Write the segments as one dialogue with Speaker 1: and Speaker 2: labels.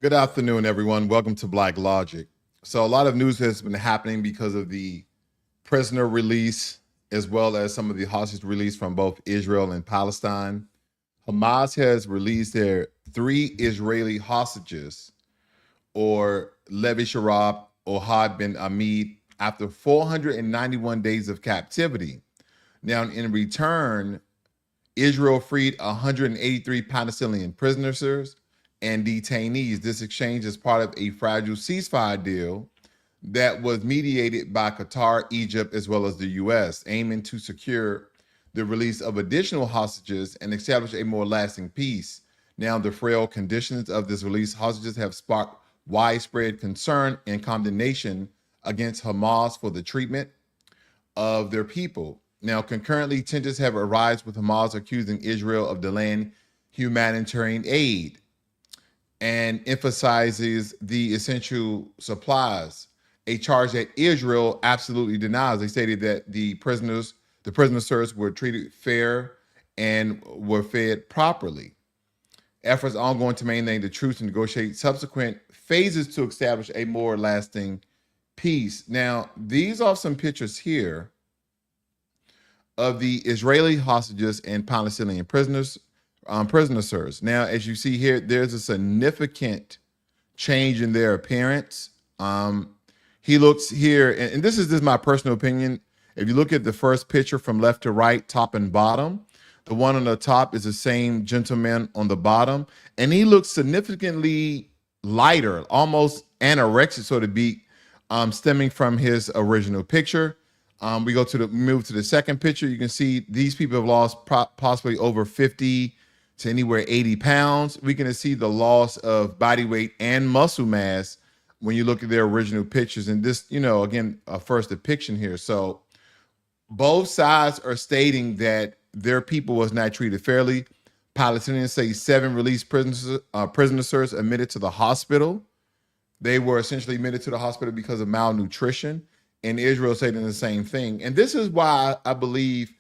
Speaker 1: Good afternoon, everyone. Welcome to Black Logic. So, a lot of news has been happening because of the prisoner release, as well as some of the hostage release from both Israel and Palestine. Hamas has released their three Israeli hostages, or Levi Sharab or Had bin Amid, after 491 days of captivity. Now, in return, Israel freed 183 Palestinian prisoners and detainees. This exchange is part of a fragile ceasefire deal that was mediated by Qatar, Egypt, as well as the U.S., aiming to secure the release of additional hostages and establish a more lasting peace. Now, the frail conditions of this release hostages have sparked widespread concern and condemnation against Hamas for the treatment of their people. Now, concurrently, tensions have arisen with Hamas accusing Israel of delaying humanitarian aid and emphasizes the essential supplies, a charge that Israel absolutely denies. They stated that the prisoners were treated fair and were fed properly. Efforts ongoing to maintain the truce and negotiate subsequent phases to establish a more lasting peace. Now, these are some pictures here of the Israeli hostages and Palestinian prisoners. Now, as you see here, there's a significant change in their appearance. He looks here, and this is my personal opinion. If you look at the first picture from left to right, top and bottom, the one on the top is the same gentleman on the bottom, and he looks significantly lighter, almost anorexic, so to speak, stemming from his original picture. We move to the second picture. You can see these people have lost possibly over 50 to anywhere 80 pounds. We can see the loss of body weight and muscle mass when you look at their original pictures. And this, again, a first depiction here. So both sides are stating that their people was not treated fairly. Palestinians say 7 released prisoners admitted to the hospital. They were essentially admitted to the hospital because of malnutrition. And Israel saying the same thing. And this is why I believe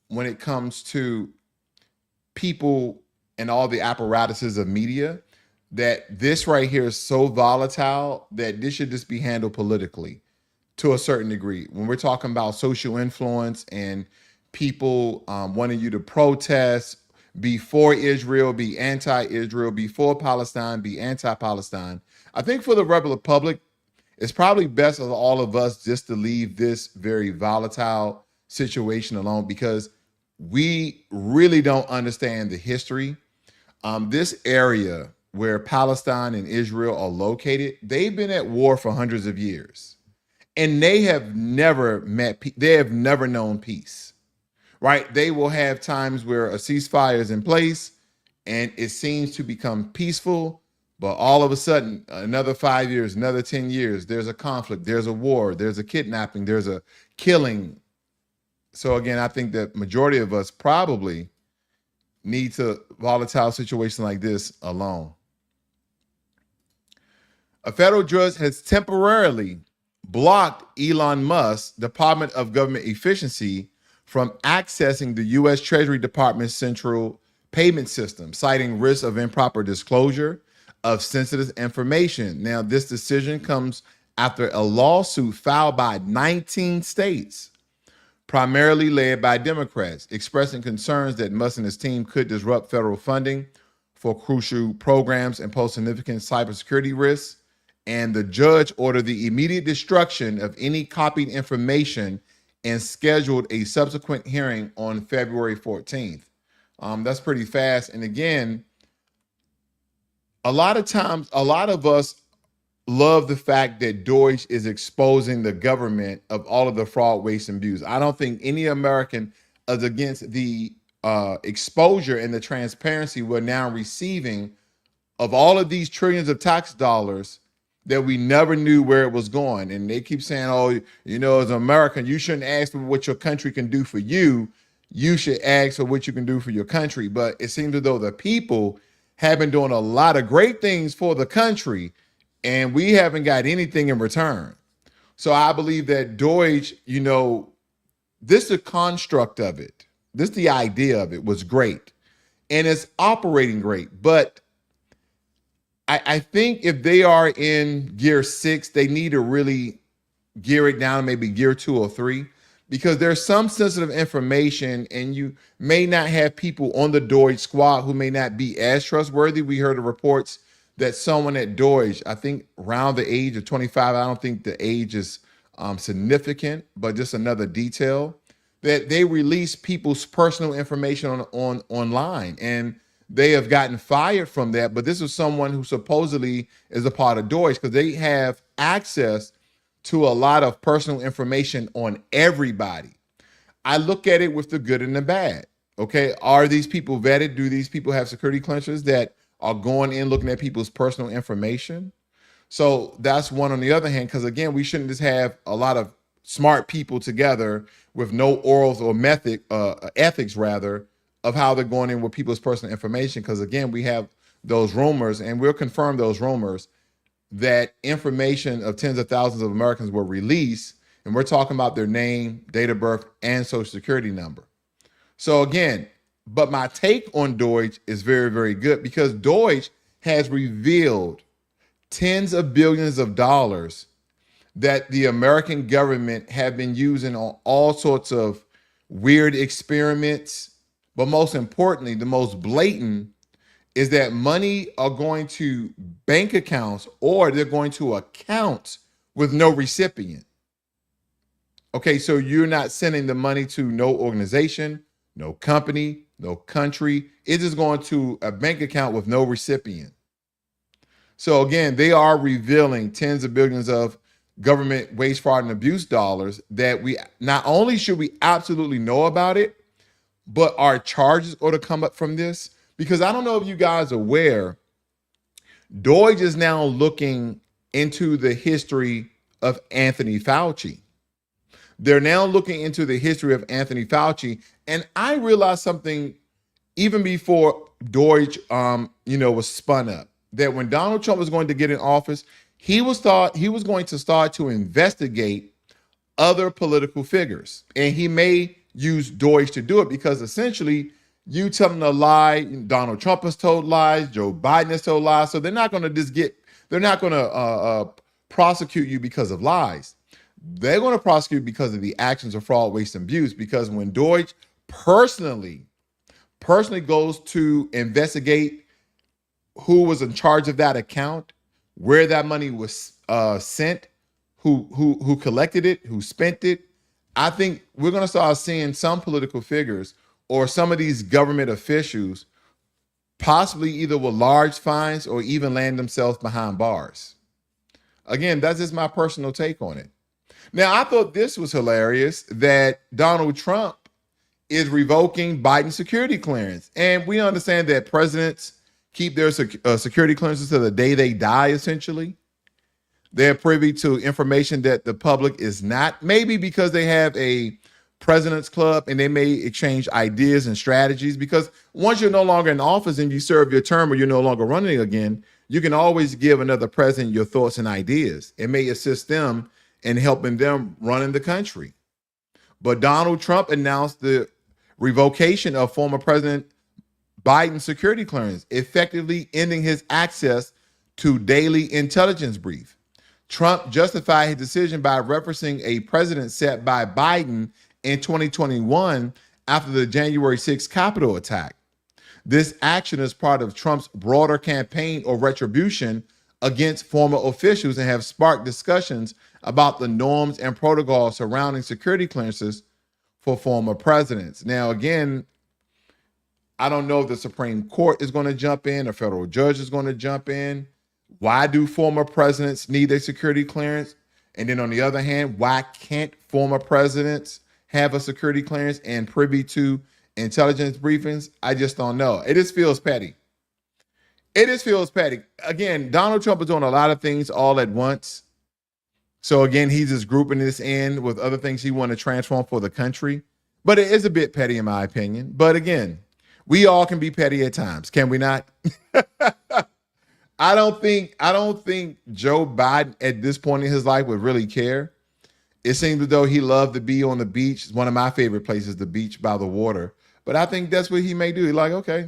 Speaker 1: when it comes to people and all the apparatuses of media, that this right here is so volatile that this should just be handled politically to a certain degree. When we're talking about social influence and people wanting you to protest before Israel, be anti-Israel, before Palestine, be anti-Palestine. I think for the regular public, it's probably best of all of us just to leave this very volatile situation alone, because we really don't understand the history. This area where Palestine and Israel are located, they've been at war for hundreds of years, and they have never they have never known peace, right? They will have times where a ceasefire is in place and it seems to become peaceful. But all of a sudden, another 5 years, another 10 years, there's a conflict, there's a war, there's a kidnapping, there's a killing. So again, I think that majority of us probably need to volatile situation like this alone. A federal judge has temporarily blocked Elon Musk's Department of Government Efficiency from accessing the U.S. Treasury Department's central payment system, citing risks of improper disclosure of sensitive information. Now, this decision comes after a lawsuit filed by 19 states, primarily led by Democrats, expressing concerns that Musk and his team could disrupt federal funding for crucial programs and pose significant cybersecurity risks. And the judge ordered the immediate destruction of any copied information and scheduled a subsequent hearing on February 14th. That's pretty fast. And again, a lot of times, a lot of us love the fact that DOGE is exposing the government of all of the fraud, waste, and abuse. I don't think any American is against the exposure and the transparency we're now receiving of all of these trillions of tax dollars that we never knew where it was going. And they keep saying, oh, as an American, you shouldn't ask for what your country can do for you. You should ask for what you can do for your country. But it seems as though the people have been doing a lot of great things for the country, and we haven't got anything in return. So I believe that DOGE, this the construct of it, this the idea of it was great, and it's operating great. But I think if they are in gear 6, they need to really gear it down, maybe gear 2 or 3, because there's some sensitive information and you may not have people on the DOGE squad who may not be as trustworthy. We heard of reports that someone at DOGE, I think around the age of 25, I don't think the age is significant, but just another detail, that they release people's personal information on online, and they have gotten fired from that. But this is someone who supposedly is a part of DOGE, because they have access to a lot of personal information on everybody. I look at it with the good and the bad. Okay, are these people vetted? Do these people have security clearances that are going in looking at people's personal information? So that's one. On the other hand, because again, we shouldn't just have a lot of smart people together with no orals or ethics rather, of how they're going in with people's personal information. Because again, we have those rumors, and we'll confirm those rumors, that information of tens of thousands of Americans were released, and we're talking about their name, date of birth, and social security number. So again, but my take on DOGE is very, very good, because DOGE has revealed tens of billions of dollars that the American government have been using on all sorts of weird experiments. But most importantly, the most blatant is that money are going to bank accounts, or they're going to accounts with no recipient. Okay, so you're not sending the money to no organization, no company, no country. It is going to a bank account with no recipient. So again, they are revealing tens of billions of government waste, fraud, and abuse dollars that we not only should we absolutely know about it, but our charges ought to come up from this. Because I don't know if you guys are aware, DOGE is now looking into the history of Anthony Fauci. They're now looking into the history of Anthony Fauci. And I realized something even before DOGE was spun up, that when Donald Trump was going to get in office, he was going to start to investigate other political figures. And he may use DOGE to do it, because essentially you tell them a lie, Donald Trump has told lies, Joe Biden has told lies. So they're not going to prosecute you because of lies. They're going to prosecute because of the actions of fraud, waste, and abuse. Because when DOGE personally goes to investigate who was in charge of that account, where that money was sent, who collected it, who spent it, I think we're going to start seeing some political figures or some of these government officials possibly either with large fines or even land themselves behind bars. Again, that's just my personal take on it. Now, I thought this was hilarious that Donald Trump is revoking Biden's security clearance. And we understand that presidents keep their security clearances to the day they die, essentially. They're privy to information that the public is not, maybe because they have a president's club and they may exchange ideas and strategies. Because once you're no longer in office and you serve your term, or you're no longer running again, you can always give another president your thoughts and ideas. It may assist them in helping them running the country. But Donald Trump announced the revocation of former President Biden's security clearance, effectively ending his access to daily intelligence brief. Trump justified his decision by referencing a precedent set by Biden in 2021 after the January 6th Capitol attack. This action is part of Trump's broader campaign or retribution against former officials and have sparked discussions about the norms and protocols surrounding security clearances for former presidents. Now, again, I don't know if the Supreme Court is going to jump in, a federal judge is going to jump in. Why do former presidents need a security clearance? And then on the other hand, why can't former presidents have a security clearance and privy to intelligence briefings? I just don't know. It just feels petty. It just feels petty. Again, Donald Trump is doing a lot of things all at once. So again, he's just grouping this in with other things he wants to transform for the country. But it is a bit petty in my opinion. But again, we all can be petty at times, can we not? I don't think Joe Biden at this point in his life would really care. It seems as though he loved to be on the beach. It's one of my favorite places, the beach by the water. But I think that's what he may do. He's like, okay,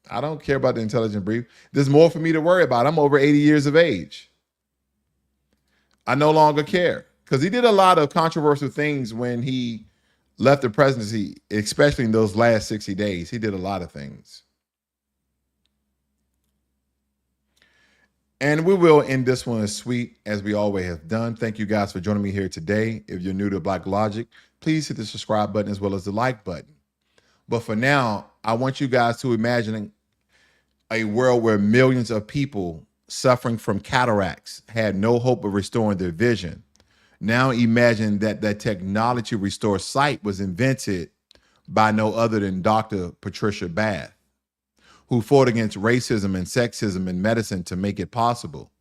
Speaker 1: I don't care about the intelligent brief. There's more for me to worry about. I'm over 80 years of age. I no longer care because he did a lot of controversial things when he left the presidency, especially in those last 60 days. He did a lot of things. And we will end this one as sweet as we always have done. Thank you guys for joining me here today. If you're new to Black Logic, please hit the subscribe button as well as the like button. But for now, I want you guys to imagine a world where millions of people suffering from cataracts had no hope of restoring their vision. Now imagine that that technology to restore sight was invented by no other than Dr. Patricia Bath, who fought against racism and sexism in medicine to make it possible.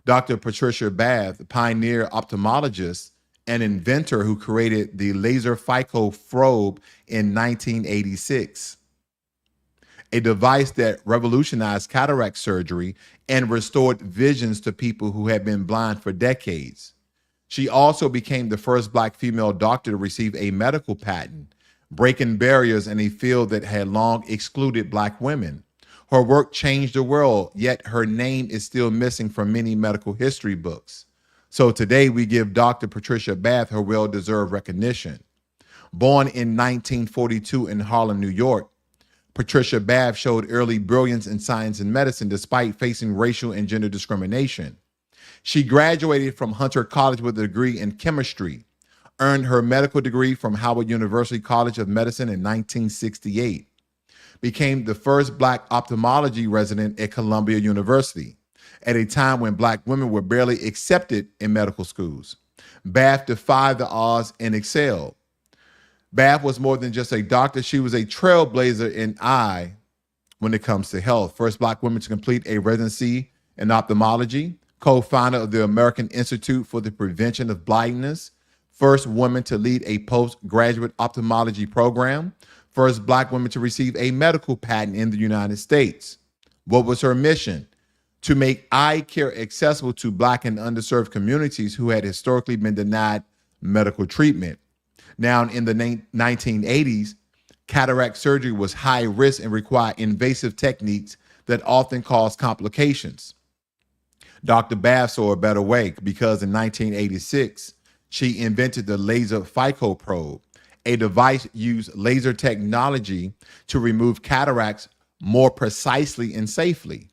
Speaker 1: Dr. Patricia Bath, pioneer ophthalmologist and inventor who created the laser phycoprobe in 1986, a device that revolutionized cataract surgery and restored visions to people who had been blind for decades. She also became the first Black female doctor to receive a medical patent, breaking barriers in a field that had long excluded Black women. Her work changed the world, yet her name is still missing from many medical history books. So today we give Dr. Patricia Bath her well-deserved recognition. Born in 1942 in Harlem, New York, Patricia Bath showed early brilliance in science and medicine despite facing racial and gender discrimination. She graduated from Hunter College with a degree in chemistry, earned her medical degree from Howard University College of Medicine in 1968, became the first Black ophthalmology resident at Columbia University at a time when Black women were barely accepted in medical schools. Bath defied the odds and excelled. Bath was more than just a doctor. She was a trailblazer in eye when it comes to health. First Black woman to complete a residency in ophthalmology, co-founder of the American Institute for the Prevention of Blindness, first woman to lead a postgraduate ophthalmology program, first Black woman to receive a medical patent in the United States. What was her mission? To make eye care accessible to Black and underserved communities who had historically been denied medical treatment. Now, in the 1980s, cataract surgery was high risk and required invasive techniques that often caused complications. Dr. Bath saw a better way because in 1986, she invented the laser phycoprobe, a device used laser technology to remove cataracts more precisely and safely.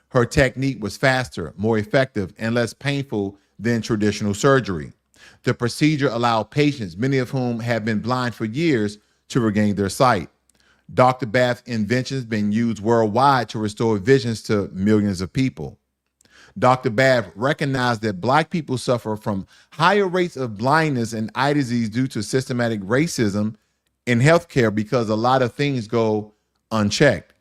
Speaker 1: Her technique was faster, more effective, and less painful than traditional surgery. The procedure allowed patients, many of whom have been blind for years, to regain their sight. Dr. Bath's inventions have been used worldwide to restore visions to millions of people. Dr. Bath recognized that Black people suffer from higher rates of blindness and eye disease due to systematic racism in healthcare because a lot of things go unchecked.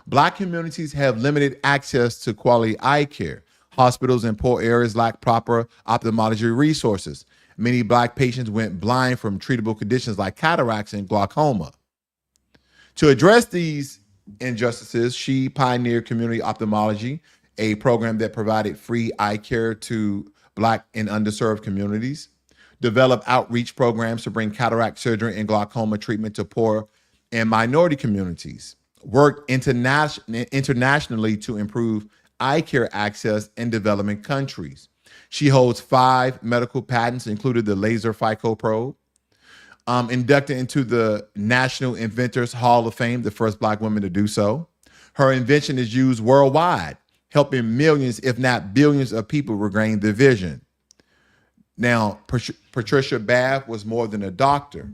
Speaker 1: Black communities have limited access to quality eye care. Hospitals in poor areas lack proper ophthalmology resources. Many Black patients went blind from treatable conditions like cataracts and glaucoma. To address these injustices, she pioneered community ophthalmology, a program that provided free eye care to Black and underserved communities, developed outreach programs to bring cataract surgery and glaucoma treatment to poor and minority communities, worked internationally to improve eye care access in developing countries. She holds 5 medical patents, including the laser phycoprobe, inducted into the National Inventors Hall of Fame, the first Black woman to do so. Her invention is used worldwide, helping millions, if not billions, of people regain their vision. Now, Patricia Bath was more than a doctor.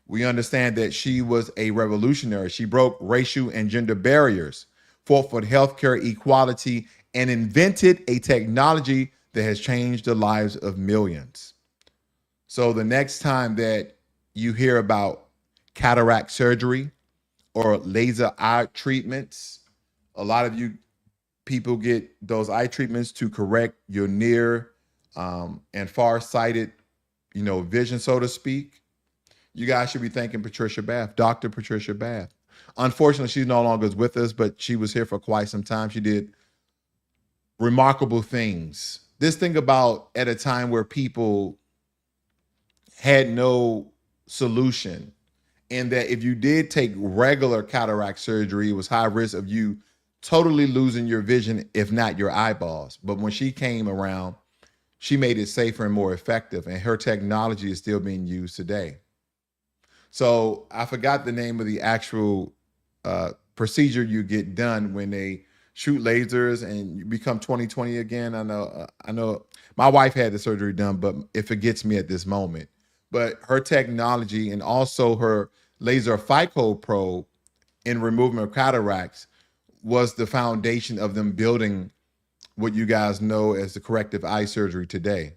Speaker 1: We understand that she was a revolutionary. She broke racial and gender barriers, fought for healthcare equality, and invented a technology that has changed the lives of millions. So the next time that you hear about cataract surgery or laser eye treatments, a lot of you people get those eye treatments to correct your near and far-sighted, vision, so to speak. You guys should be thanking Patricia Bath, Dr. Patricia Bath. Unfortunately, she's no longer with us, but she was here for quite some time. She did remarkable things. This thing about at a time where people had no solution and that if you did take regular cataract surgery, it was high risk of you totally losing your vision, if not your eyeballs. But when she came around, she made it safer and more effective, and her technology is still being used today. So I forgot the name of the actual procedure you get done when they shoot lasers and you become 20/20 again. I know my wife had the surgery done, but it forgets me at this moment. But her technology and also her laser phyco probe in removing of cataracts was the foundation of them building what you guys know as the corrective eye surgery today.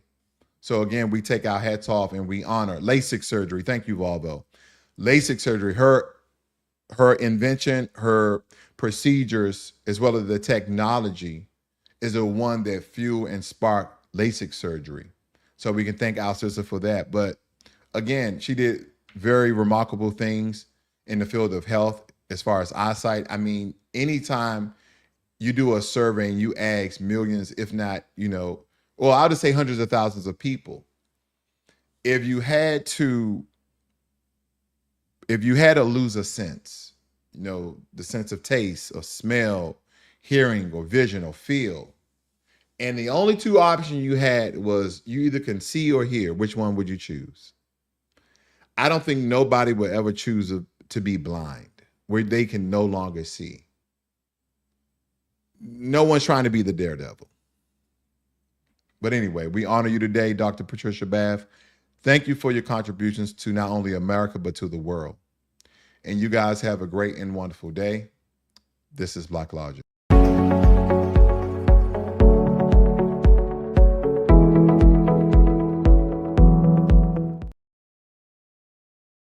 Speaker 1: So again, we take our hats off and we honor LASIK surgery. Thank you, Volvo. LASIK surgery, her invention, her procedures, as well as the technology, is the one that fueled and sparked LASIK surgery. So we can thank our sister for that. But again, she did very remarkable things in the field of health as far as eyesight. I mean, anytime you do a survey and you ask millions, if not, well, I'll just say hundreds of thousands of people, if you had to lose a sense, the sense of taste or smell, hearing or vision or feel, and the only two options you had was you either can see or hear, which one would you choose? I don't think nobody would ever choose to be blind, where they can no longer see. No one's trying to be the daredevil. But anyway, we honor you today, Dr. Patricia Bath. Thank you for your contributions to not only America, but to the world. And you guys have a great and wonderful day. This is Black Logic.